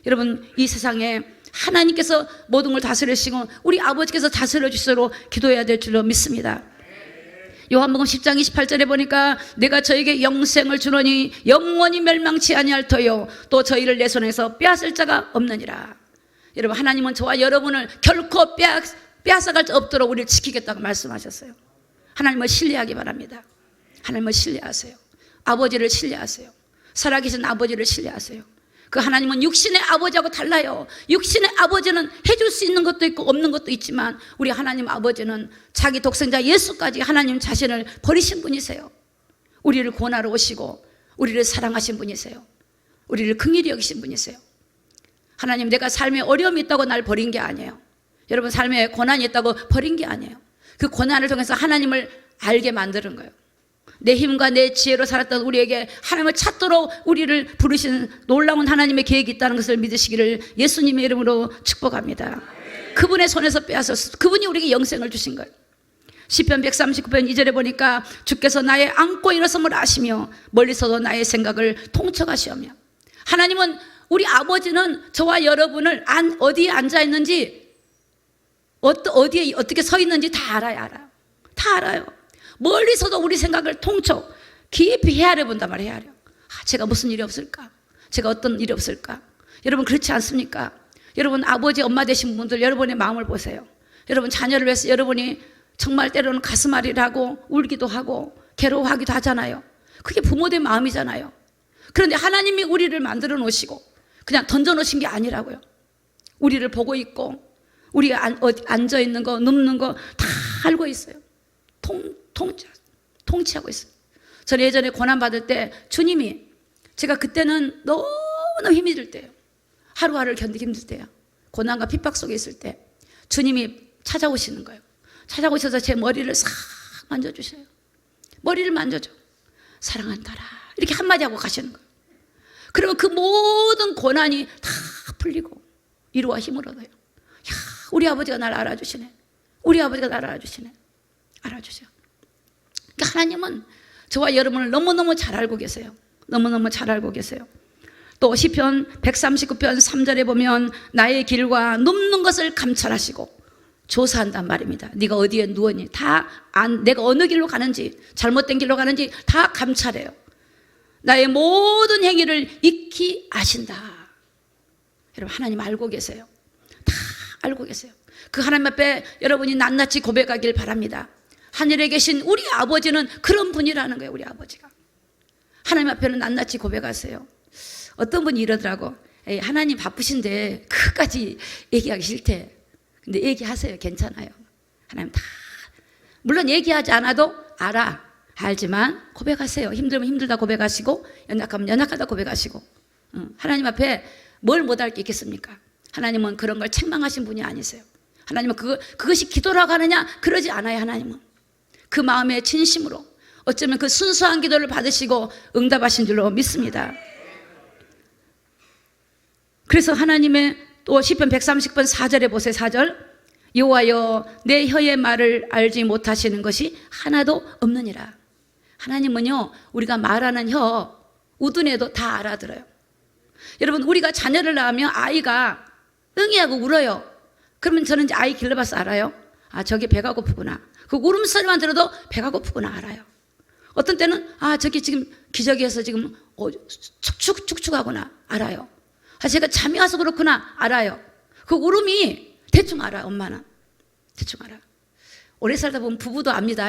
여러분, 이 세상에 하나님께서 모든 걸 다스리시고 우리 아버지께서 다스려 주시도록 기도해야 될 줄로 믿습니다. 요한복음 10장 28절에 보니까 내가 저에게 영생을 주노니 영원히 멸망치 아니할 터요 또 저희를 내 손에서 빼앗을 자가 없느니라. 여러분, 하나님은 저와 여러분을 결코 빼앗아갈 자 없도록 우리를 지키겠다고 말씀하셨어요. 하나님을 신뢰하기 바랍니다. 하나님을 신뢰하세요. 아버지를 신뢰하세요. 살아계신 아버지를 신뢰하세요. 그 하나님은 육신의 아버지하고 달라요. 육신의 아버지는 해줄 수 있는 것도 있고 없는 것도 있지만 우리 하나님 아버지는 자기 독생자 예수까지 하나님 자신을 버리신 분이세요. 우리를 구원하러 오시고 우리를 사랑하신 분이세요. 우리를 긍휼히 여기신 분이세요. 하나님, 내가 삶에 어려움이 있다고 날 버린 게 아니에요. 여러분, 삶에 고난이 있다고 버린 게 아니에요. 그 고난을 통해서 하나님을 알게 만드는 거예요. 내 힘과 내 지혜로 살았던 우리에게 하나님을 찾도록 우리를 부르신 놀라운 하나님의 계획이 있다는 것을 믿으시기를 예수님의 이름으로 축복합니다. 그분의 손에서 빼앗았어. 그분이 우리에게 영생을 주신 거예요. 시편 139편 2절에 보니까 주께서 나의 안고 일어섬을 아시며 멀리서도 나의 생각을 통촉하시오며. 하나님은 우리 아버지는 저와 여러분을 어디에 앉아 있는지 어디에 어떻게 서 있는지 다 알아요. 다 알아요. 멀리서도 우리 생각을 통촉 깊이 헤아려 본단 말이에요. 헤아려. 제가 무슨 일이 없을까? 제가 어떤 일이 없을까? 여러분, 그렇지 않습니까? 여러분, 아버지 엄마 되신 분들 여러분의 마음을 보세요. 여러분, 자녀를 위해서 여러분이 정말 때로는 가슴앓이를 하고 울기도 하고 괴로워하기도 하잖아요. 그게 부모된 마음이잖아요. 그런데 하나님이 우리를 만들어 놓으시고 그냥 던져 놓으신 게 아니라고요. 우리를 보고 있고 우리가 앉아 있는 거 눕는 거 다 알고 있어요. 통치하고 있어요. 저는 예전에 고난받을 때 주님이, 제가 그때는 너무너무 힘이 들 때예요. 하루하루를 견디기 힘들 때요. 고난과 핍박 속에 있을 때 주님이 찾아오시는 거예요. 찾아오셔서 제 머리를 싹 만져주셔요. 머리를 만져줘. 사랑한다라 이렇게 한마디 하고 가시는 거예요. 그러면 그 모든 고난이 다 풀리고 위로와 힘을 얻어요. 야, 우리 아버지가 나를 알아주시네. 우리 아버지가 나를 알아주시네. 알아주세요. 그러니까 하나님은 저와 여러분을 너무너무 잘 알고 계세요. 너무너무 잘 알고 계세요. 또 시편 139편 3절에 보면 나의 길과 눕는 것을 감찰하시고 조사한단 말입니다. 네가 어디에 누웠니? 내가 어느 길로 가는지, 잘못된 길로 가는지 다 감찰해요. 나의 모든 행위를 익히 아신다. 여러분, 하나님 알고 계세요. 다 알고 계세요. 그 하나님 앞에 여러분이 낱낱이 고백하길 바랍니다. 하늘에 계신 우리 아버지는 그런 분이라는 거예요. 우리 아버지가 하나님 앞에는 낱낱이 고백하세요. 어떤 분이 이러더라고. 에이, 하나님 바쁘신데 그것까지 얘기하기 싫대. 근데 얘기하세요. 괜찮아요. 하나님 다, 물론 얘기하지 않아도 알지만 고백하세요. 힘들면 힘들다 고백하시고 연약하면 연약하다 고백하시고. 하나님 앞에 뭘 못할 게 있겠습니까? 하나님은 그런 걸 책망하신 분이 아니세요. 하나님은 그것이 기도라고 하느냐? 그러지 않아요. 하나님은 그 마음의 진심으로 어쩌면 그 순수한 기도를 받으시고 응답하신 줄로 믿습니다. 그래서 하나님의 또 시편 130편 4절에 보세요. 4절. 여호와여 내 혀의 말을 알지 못하시는 것이 하나도 없느니라. 하나님은요, 우리가 말하는 혀 우둔해도 다 알아들어요. 여러분, 우리가 자녀를 낳으면 아이가 응애하고 울어요. 그러면 저는 이제 아이 길러봐서 알아요. 아, 저기 배가 고프구나. 그 울음소리만 들어도 배가 고프구나 알아요. 어떤 때는 저기 지금 기저귀에서 지금 축축하구나 알아요. 제가 잠이 와서 그렇구나 알아요. 그 울음이 대충 알아요. 엄마는 대충 알아. 오래 살다 보면 부부도 압니다.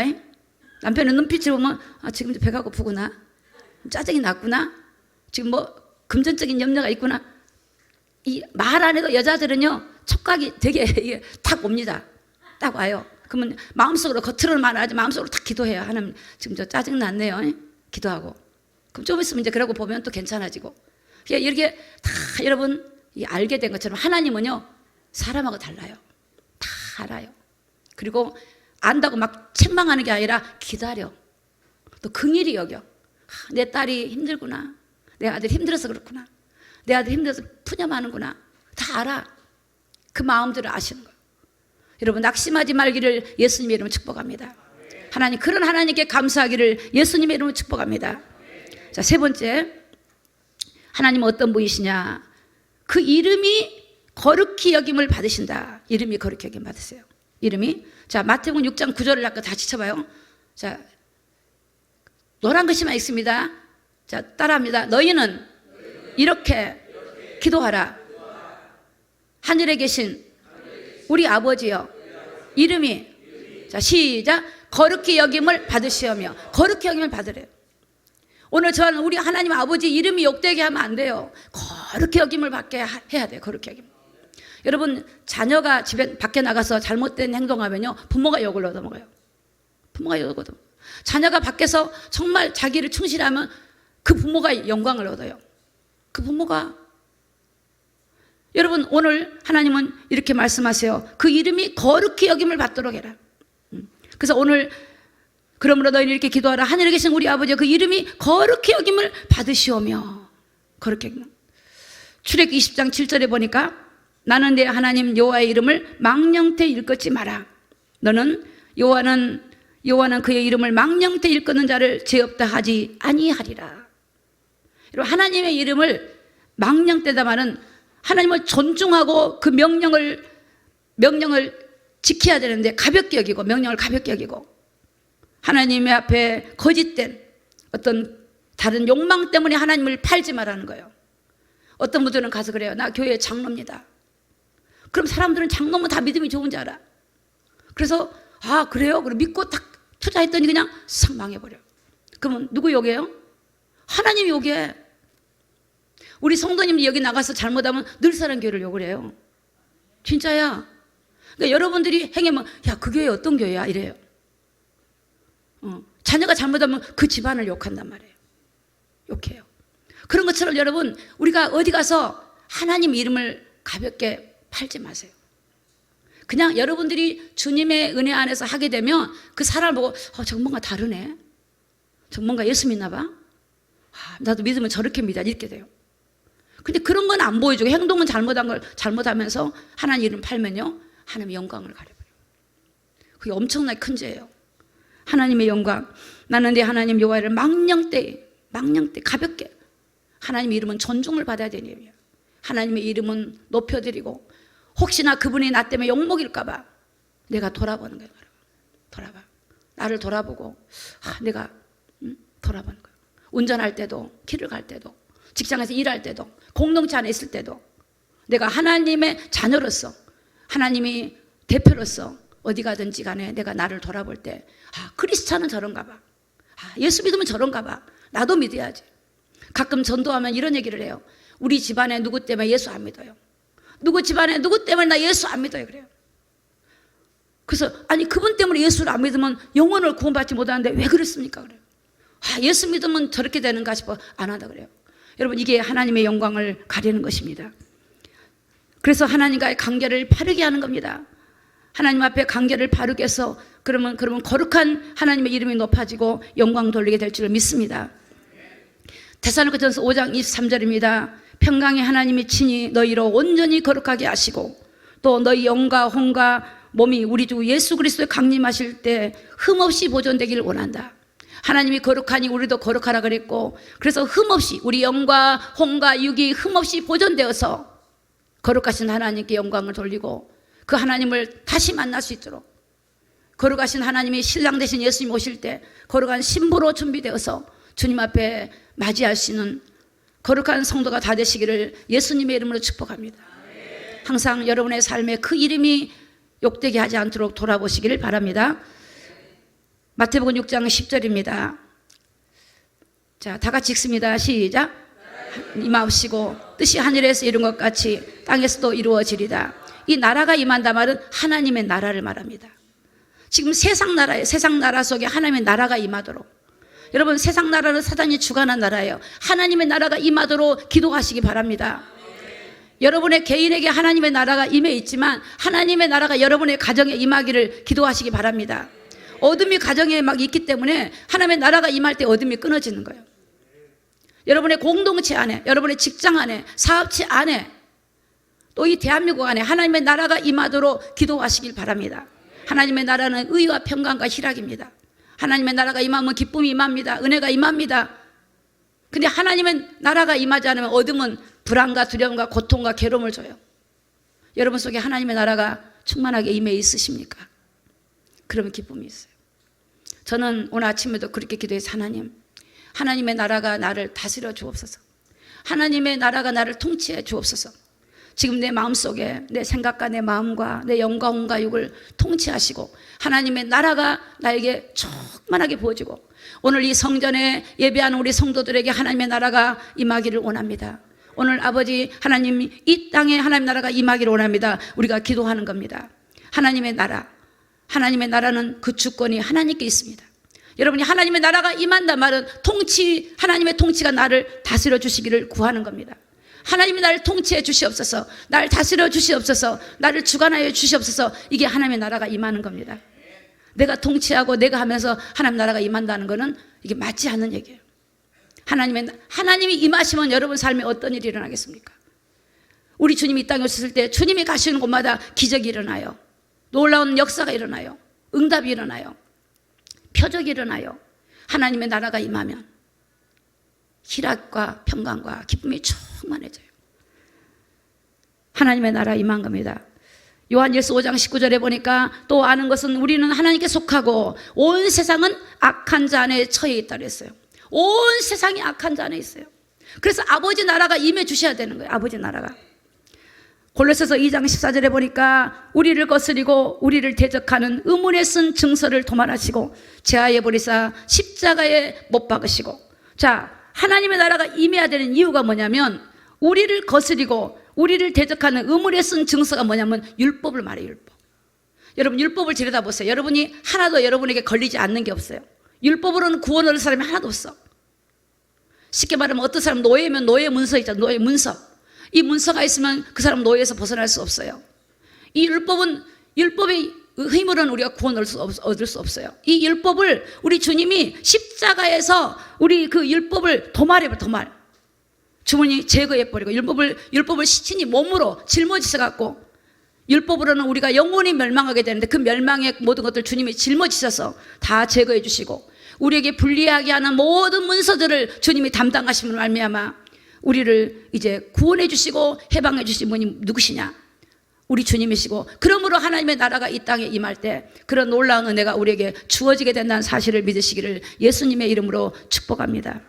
남편의 눈빛을 보면 지금 배가 고프구나, 짜증이 났구나, 지금 뭐 금전적인 염려가 있구나, 이 말 안 해도 여자들은요 촉각이 되게 이게 탁 옵니다. 딱 와요. 그러면 마음속으로, 겉으로는 말하지 마음속으로 딱 기도해요. 하나님 지금 저 짜증 났네요. 기도하고. 그럼 좀 있으면 이제 그러고 보면 또 괜찮아지고. 이렇게 다 여러분 알게 된 것처럼 하나님은요 사람하고 달라요. 다 알아요. 그리고 안다고 막 책망하는 게 아니라 기다려. 또 긍휼히 여겨. 내 딸이 힘들구나. 내 아들이 힘들어서 그렇구나. 내 아들이 힘들어서 푸념하는구나. 다 알아. 그 마음들을 아시는 거예요. 여러분 낙심하지 말기를 예수님의 이름으로 축복합니다. 하나님, 그런 하나님께 감사하기를 예수님의 이름으로 축복합니다. 자, 세 번째, 하나님은 어떤 분이시냐? 그 이름이 거룩히 여김을 받으신다. 이름이 거룩히 여김을 받으세요. 이름이. 자, 마태복음 6장 9절을 아까 다시 쳐봐요. 자, 노란 글씨만 있습니다. 자, 따라합니다. 너희는 이렇게 기도하라. 하늘에 계신 우리 아버지여, 이름이, 자, 시작, 거룩히 여김을 받으시오며. 거룩히 여김을 받으래요. 오늘 저는 우리 하나님 아버지 이름이 욕되게 하면 안 돼요. 거룩히 여김을 받게 해야 돼요. 거룩히 여김. 여러분, 자녀가 집에 밖에 나가서 잘못된 행동하면요 부모가 욕을 얻어먹어요. 부모가 욕을 얻어먹어요. 자녀가 밖에서 정말 자기를 충실하면 그 부모가 영광을 얻어요. 그 부모가. 여러분, 오늘 하나님은 이렇게 말씀하세요. 그 이름이 거룩히 여김을 받도록 해라. 그래서 오늘 그러므로 너희는 이렇게 기도하라. 하늘에 계신 우리 아버지, 그 이름이 거룩히 여김을 받으시오며. 거룩히 여김을. 출애굽기 20장 7절에 보니까 나는 내 하나님 여호와의 이름을 망령태 일컫지 마라. 너는 여호와는 그의 이름을 망령태 일컫는 자를 죄 없다 하지 아니하리라. 여러분, 하나님의 이름을 망령되다 말은 하나님을 존중하고 그 명령을 지켜야 되는데 가볍게 여기고, 명령을 가볍게 여기고, 하나님의 앞에 거짓된 어떤 다른 욕망 때문에 하나님을 팔지 말라는 거예요. 어떤 분들은 가서 그래요. 나 교회 장로입니다. 그럼 사람들은 장로면 다 믿음이 좋은 줄 알아. 그래서 아 그래요? 그럼 믿고 딱 투자했더니 그냥 싹 망해버려. 그러면 누구 욕해요? 하나님 욕해. 우리 성도님이 여기 나가서 잘못하면 늘사랑교회를 욕을 해요. 진짜야. 그러니까 여러분들이 행하면 야, 그 교회 어떤 교회야? 이래요. 자녀가 잘못하면 그 집안을 욕한단 말이에요. 욕해요. 그런 것처럼 여러분, 우리가 어디 가서 하나님 이름을 가볍게 팔지 마세요. 그냥 여러분들이 주님의 은혜 안에서 하게 되면 그 사람을 보고 저 뭔가 다르네. 저 뭔가 예수 믿나 봐. 나도 믿으면 저렇게 믿어. 이렇게 돼요. 근데 그런 건 안 보여주고 행동은 잘못한 걸 잘못하면서 하나님 이름 팔면요 하나님의 영광을 가려버려요. 그게 엄청나게 큰 죄예요. 하나님의 영광. 나는 내 하나님 여호와를 망령때 가볍게. 하나님의 이름은 존중을 받아야 되는 이름이에요. 하나님의 이름은 높여드리고 혹시나 그분이 나 때문에 욕먹일까 봐 내가 돌아보는 거예요. 돌아봐. 나를 돌아보고 내가 돌아보는 거예요. 운전할 때도, 길을 갈 때도, 직장에서 일할 때도, 공동체 안에 있을 때도 내가 하나님의 자녀로서, 하나님이 대표로서 어디 가든지 간에 내가 나를 돌아볼 때 크리스찬은 저런가 봐. 예수 믿으면 저런가 봐. 나도 믿어야지. 가끔 전도하면 이런 얘기를 해요. 우리 집안에 누구 때문에 예수 안 믿어요. 누구 집안에 누구 때문에 나 예수 안 믿어요. 그래요. 그래서 아니 그분 때문에 예수를 안 믿으면 영혼을 구원받지 못하는데 왜 그랬습니까? 그래요. 예수 믿으면 저렇게 되는가 싶어 안 한다 그래요. 여러분, 이게 하나님의 영광을 가리는 것입니다. 그래서 하나님과의 관계를 바르게 하는 겁니다. 하나님 앞에 관계를 바르게 해서 그러면 거룩한 하나님의 이름이 높아지고 영광 돌리게 될 줄을 믿습니다. 데살로니가전서 5장 23절입니다. 평강의 하나님이 친히 너희로 온전히 거룩하게 하시고 또 너희 영과 혼과 몸이 우리 주 예수 그리스도에 강림하실 때 흠없이 보존되기를 원한다. 하나님이 거룩하니 우리도 거룩하라 그랬고, 그래서 흠없이 우리 영과 혼과 육이 흠없이 보존되어서 거룩하신 하나님께 영광을 돌리고 그 하나님을 다시 만날 수 있도록, 거룩하신 하나님이 신랑 되신 예수님 오실 때 거룩한 신부로 준비되어서 주님 앞에 맞이할 수 있는 거룩한 성도가 다 되시기를 예수님의 이름으로 축복합니다. 항상 여러분의 삶에 그 이름이 욕되게 하지 않도록 돌아보시기를 바랍니다. 마태복음 6장 10절입니다. 자, 다 같이 읽습니다. 시작. 임하옵시고 뜻이 하늘에서 이룬 것 같이 땅에서도 이루어지리다. 이 나라가 임한다 말은 하나님의 나라를 말합니다. 지금 세상 나라 속에 하나님의 나라가 임하도록, 여러분 세상 나라는 사단이 주관한 나라예요. 하나님의 나라가 임하도록 기도하시기 바랍니다. 여러분의 개인에게 하나님의 나라가 임해 있지만 하나님의 나라가 여러분의 가정에 임하기를 기도하시기 바랍니다. 어둠이 가정에 막 있기 때문에 하나님의 나라가 임할 때 어둠이 끊어지는 거예요. 여러분의 공동체 안에, 여러분의 직장 안에, 사업체 안에, 또 이 대한민국 안에 하나님의 나라가 임하도록 기도하시길 바랍니다. 하나님의 나라는 의와 평강과 희락입니다. 하나님의 나라가 임하면 기쁨이 임합니다. 은혜가 임합니다. 근데 하나님의 나라가 임하지 않으면 어둠은 불안과 두려움과 고통과 괴로움을 줘요. 여러분 속에 하나님의 나라가 충만하게 임해 있으십니까? 그러면 기쁨이 있어요. 저는 오늘 아침에도 그렇게 기도해서 하나님의 나라가 나를 다스려 주옵소서. 하나님의 나라가 나를 통치해 주옵소서. 지금 내 마음속에 내 생각과 내 마음과 내 영과 혼과 육을 통치하시고 하나님의 나라가 나에게 충만하게 부어지고 오늘 이 성전에 예배하는 우리 성도들에게 하나님의 나라가 임하기를 원합니다. 오늘 아버지 하나님 이 땅에 하나님의 나라가 임하기를 원합니다. 우리가 기도하는 겁니다. 하나님의 나라는 그 주권이 하나님께 있습니다. 여러분이 하나님의 나라가 임한다 말은 하나님의 통치가 나를 다스려 주시기를 구하는 겁니다. 하나님이 나를 통치해 주시옵소서, 나를 다스려 주시옵소서, 나를 주관하여 주시옵소서. 이게 하나님의 나라가 임하는 겁니다. 내가 통치하고 내가 하면서 하나님 나라가 임한다는 것은 이게 맞지 않는 얘기예요. 하나님이 임하시면 여러분 삶에 어떤 일이 일어나겠습니까? 우리 주님이 이 땅에 오셨을 때 주님이 가시는 곳마다 기적이 일어나요. 놀라운 역사가 일어나요. 응답이 일어나요. 표적이 일어나요. 하나님의 나라가 임하면 희락과 평강과 기쁨이 충만해져요. 하나님의 나라 임한 겁니다. 요한일서 5장 19절에 보니까 또 아는 것은 우리는 하나님께 속하고 온 세상은 악한 자 안에 처해 있다 그랬어요. 온 세상이 악한 자 안에 있어요. 그래서 아버지 나라가 임해 주셔야 되는 거예요. 아버지 나라가. 골로새서 2장 14절에 보니까 우리를 거스리고 우리를 대적하는 의문에 쓴 증서를 도말하시고 제하에 버리사 십자가에 못 박으시고. 자, 하나님의 나라가 임해야 되는 이유가 뭐냐면 우리를 거스리고 우리를 대적하는 의문에 쓴 증서가 뭐냐면 율법을 말해요. 율법. 여러분 율법을 들여다보세요. 여러분이 하나도 여러분에게 걸리지 않는 게 없어요. 율법으로는 구원 얻을 사람이 하나도 없어. 쉽게 말하면 어떤 사람 노예면 노예 문서 있잖아요. 노예 문서. 이 문서가 있으면 그 사람 노예에서 벗어날 수 없어요. 이 율법의 힘으로는 우리가 구원 얻을 수 없어요. 이 율법을 우리 주님이 십자가에서 우리 그 율법을 도말해버려. 도말. 주문이 제거해버리고 율법을 신이 몸으로 짊어지셔갖고 율법으로는 우리가 영원히 멸망하게 되는데 그 멸망의 모든 것들 주님이 짊어지셔서 다 제거해 주시고 우리에게 불리하게 하는 모든 문서들을 주님이 담당하심으로 말미암아 우리를 이제 구원해 주시고 해방해 주신 분이 누구시냐? 우리 주님이시고, 그러므로 하나님의 나라가 이 땅에 임할 때 그런 놀라운 은혜가 우리에게 주어지게 된다는 사실을 믿으시기를 예수님의 이름으로 축복합니다.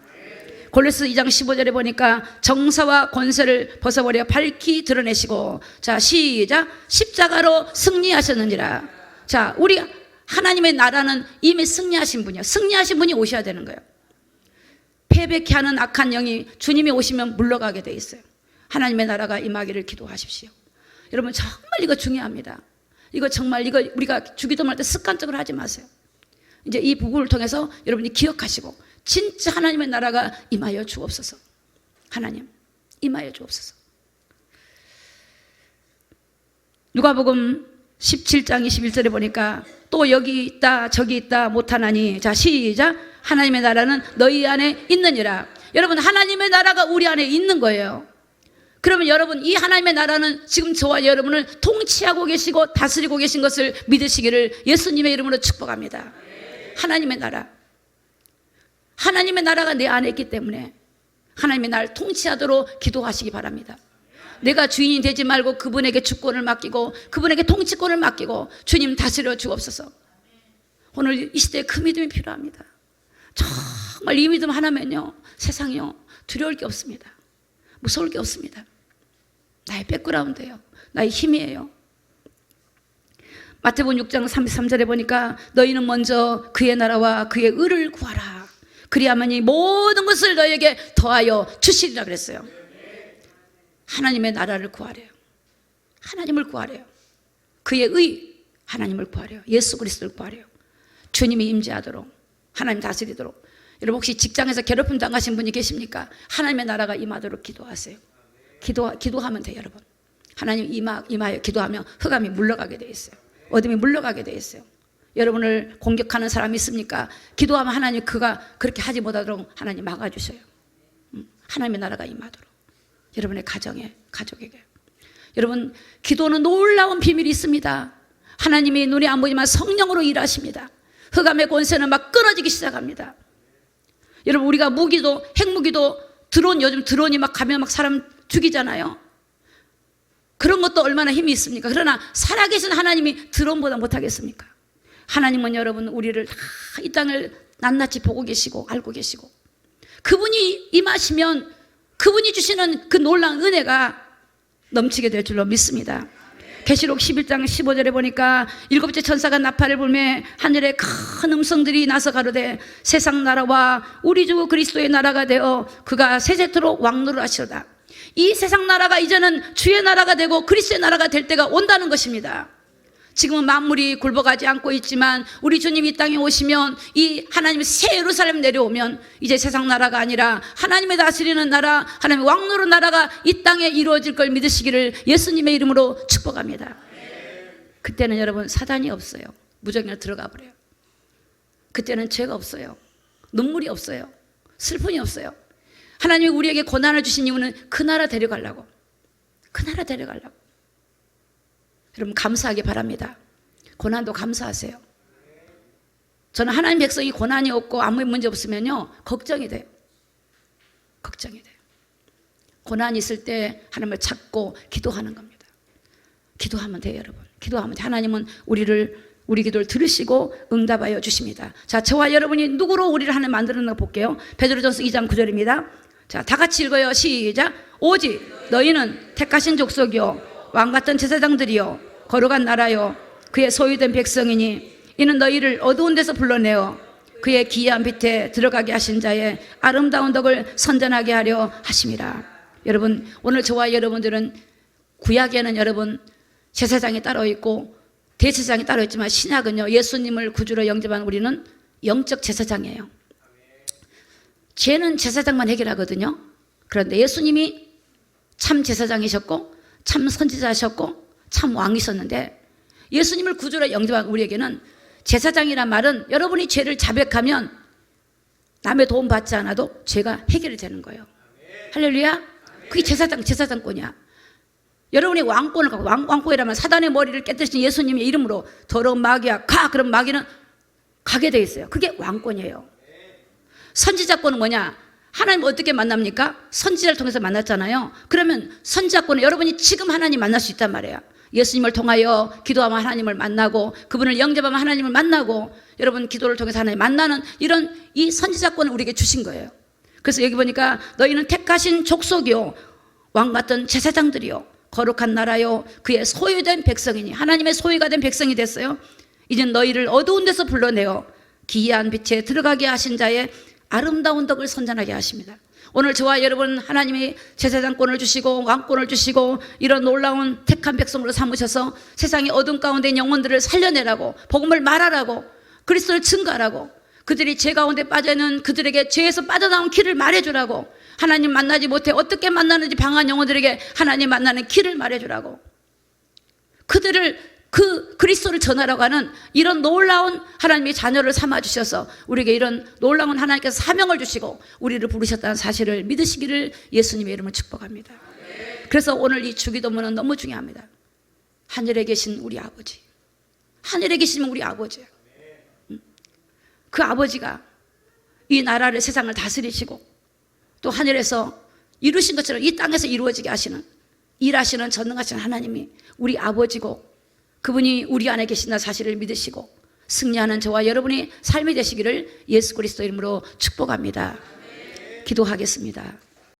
골로새 2장 15절에 보니까 정사와 권세를 벗어버려 밝히 드러내시고, 자 시작, 십자가로 승리하셨느니라. 자, 우리 하나님의 나라는 이미 승리하신 분이에요. 승리하신 분이 오셔야 되는 거예요. 패배케 하는 악한 영이 주님이 오시면 물러가게 돼 있어요. 하나님의 나라가 임하기를 기도하십시오. 여러분 정말 이거 중요합니다. 이거 우리가 주기도할 때 습관적으로 하지 마세요. 이제 이 부분을 통해서 여러분이 기억하시고 진짜 하나님의 나라가 임하여 주옵소서. 하나님 임하여 주옵소서. 누가복음 17장 21절에 보니까 또 여기 있다 저기 있다 못하나니, 자 시작, 하나님의 나라는 너희 안에 있느니라. 여러분 하나님의 나라가 우리 안에 있는 거예요. 그러면 여러분 이 하나님의 나라는 지금 저와 여러분을 통치하고 계시고 다스리고 계신 것을 믿으시기를 예수님의 이름으로 축복합니다. 하나님의 나라가 내 안에 있기 때문에 하나님의 나를 통치하도록 기도하시기 바랍니다. 내가 주인이 되지 말고 그분에게 주권을 맡기고 그분에게 통치권을 맡기고 주님 다스려 주옵소서. 오늘 이 시대에 그 믿음이 필요합니다. 정말 이 믿음 하나면요 세상이요 두려울 게 없습니다. 무서울 게 없습니다. 나의 백그라운드예요. 나의 힘이에요. 마태복음 6장 33절에 보니까 너희는 먼저 그의 나라와 그의 의를 구하라. 그리하면 이 모든 것을 너에게 더하여 주시리라 그랬어요. 하나님의 나라를 구하래요. 하나님을 구하래요. 그의 의 하나님을 구하래요. 예수 그리스도를 구하래요. 주님이 임재하도록, 하나님 다스리도록. 여러분 혹시 직장에서 괴롭힘 당하신 분이 계십니까? 하나님의 나라가 임하도록 기도하세요. 기도하면 돼요, 여러분. 하나님 임하여 기도하면 흑암이 물러가게 돼 있어요. 어둠이 물러가게 돼 있어요. 여러분을 공격하는 사람이 있습니까? 기도하면 하나님 그가 그렇게 하지 못하도록 하나님 막아주셔요. 하나님의 나라가 임하도록. 여러분의 가정에, 가족에게. 여러분, 기도는 놀라운 비밀이 있습니다. 하나님이 눈에 안 보이지만 성령으로 일하십니다. 흑암의 권세는 막 끊어지기 시작합니다. 여러분, 우리가 무기도, 핵무기도, 요즘 드론이 막 가면 막 사람 죽이잖아요. 그런 것도 얼마나 힘이 있습니까? 그러나 살아계신 하나님이 드론보다 못하겠습니까? 하나님은 여러분 우리를 다 이 땅을 낱낱이 보고 계시고 알고 계시고, 그분이 임하시면 그분이 주시는 그 놀라운 은혜가 넘치게 될 줄로 믿습니다. 계시록 11장 15절에 보니까 일곱째 천사가 나팔을 불매 하늘에 큰 음성들이 나서 가로되 세상 나라와 우리 주 그리스도의 나라가 되어 그가 세세토록 왕노를 하시로다. 이 세상 나라가 이제는 주의 나라가 되고 그리스도의 나라가 될 때가 온다는 것입니다. 지금은 만물이 굴복하지 않고 있지만 우리 주님이 이 땅에 오시면, 이 하나님의 새 예루살렘 내려오면 이제 세상 나라가 아니라 하나님의 다스리는 나라, 하나님의 왕노로 나라가 이 땅에 이루어질 걸 믿으시기를 예수님의 이름으로 축복합니다. 그때는 여러분 사단이 없어요. 무정이나 들어가 버려요. 그때는 죄가 없어요. 눈물이 없어요. 슬픔이 없어요. 하나님이 우리에게 고난을 주신 이유는 그 나라 데려가려고. 그 나라 데려가려고. 여러분 감사하기 바랍니다. 고난도 감사하세요. 저는 하나님 백성이 고난이 없고 아무 문제 없으면요 걱정이 돼요. 걱정이 돼요. 고난이 있을 때 하나님을 찾고 기도하는 겁니다. 기도하면 돼요, 여러분. 기도하면 돼요. 하나님은 우리 기도를 들으시고 응답하여 주십니다. 자, 저와 여러분이 누구로 우리를 하나님 만들었나 볼게요. 베드로전서 2장 9절입니다. 자, 다 같이 읽어요. 시작. 오직 너희는 택하신 족속이요 왕같은 제사장들이요 거룩한 나라요 그의 소유된 백성이니 이는 너희를 어두운 데서 불러내어 그의 기이한 빛에 들어가게 하신 자의 아름다운 덕을 선전하게 하려 하심이라. 여러분, 오늘 저와 여러분들은 구약에는 여러분 제사장이 따로 있고 대제사장이 따로 있지만 신약은요 예수님을 구주로 영접한 우리는 영적 제사장이에요. 죄는 제사장만 해결하거든요. 그런데 예수님이 참 제사장이셨고 참 선지자셨고 참 왕이셨는데, 예수님을 구주로 영접한 우리에게는 제사장이란 말은 여러분이 죄를 자백하면 남의 도움 받지 않아도 죄가 해결이 되는 거예요. 할렐루야. 그게 제사장권이야. 여러분이 왕권을 갖고, 왕권이라면 사단의 머리를 깨뜨리신 예수님의 이름으로 더러운 마귀야 가, 그럼 마귀는 가게 돼 있어요. 그게 왕권이에요. 선지자권은 뭐냐? 하나님 어떻게 만납니까? 선지자를 통해서 만났잖아요. 그러면 선지자권은 여러분이 지금 하나님 만날 수 있단 말이에요. 예수님을 통하여 기도하면 하나님을 만나고, 그분을 영접하면 하나님을 만나고, 여러분 기도를 통해서 하나님 만나는 이런 이 선지자권을 우리에게 주신 거예요. 그래서 여기 보니까 너희는 택하신 족속이요 왕같은 제사장들이요 거룩한 나라요 그의 소유된 백성이니, 하나님의 소유가 된 백성이 됐어요. 이제 너희를 어두운 데서 불러내어 기이한 빛에 들어가게 하신 자의 아름다운 덕을 선전하게 하십니다. 오늘 저와 여러분 하나님이 제사장권을 주시고 왕권을 주시고 이런 놀라운 택한 백성으로 삼으셔서 세상의 어둠 가운데 영혼들을 살려내라고, 복음을 말하라고, 그리스도를 증거하라고, 그들이 죄 가운데 빠져있는 그들에게 죄에서 빠져나온 길을 말해주라고, 하나님 만나지 못해 어떻게 만나는지 방한 영혼들에게 하나님 만나는 길을 말해주라고, 그들을 그 그리스도를 전하라고 하는 이런 놀라운 하나님의 자녀를 삼아주셔서 우리에게 이런 놀라운 하나님께서 사명을 주시고 우리를 부르셨다는 사실을 믿으시기를 예수님의 이름으로 축복합니다. 그래서 오늘 이 주기도문은 너무 중요합니다. 하늘에 계신 우리 아버지, 하늘에 계시면 우리 아버지예요. 그 아버지가 이 나라를, 세상을 다스리시고 또 하늘에서 이루신 것처럼 이 땅에서 이루어지게 하시는, 일하시는 전능하신 하나님이 우리 아버지고, 그분이 우리 안에 계신다는 사실을 믿으시고 승리하는 저와 여러분이 삶이 되시기를 예수 그리스도 이름으로 축복합니다. 기도하겠습니다.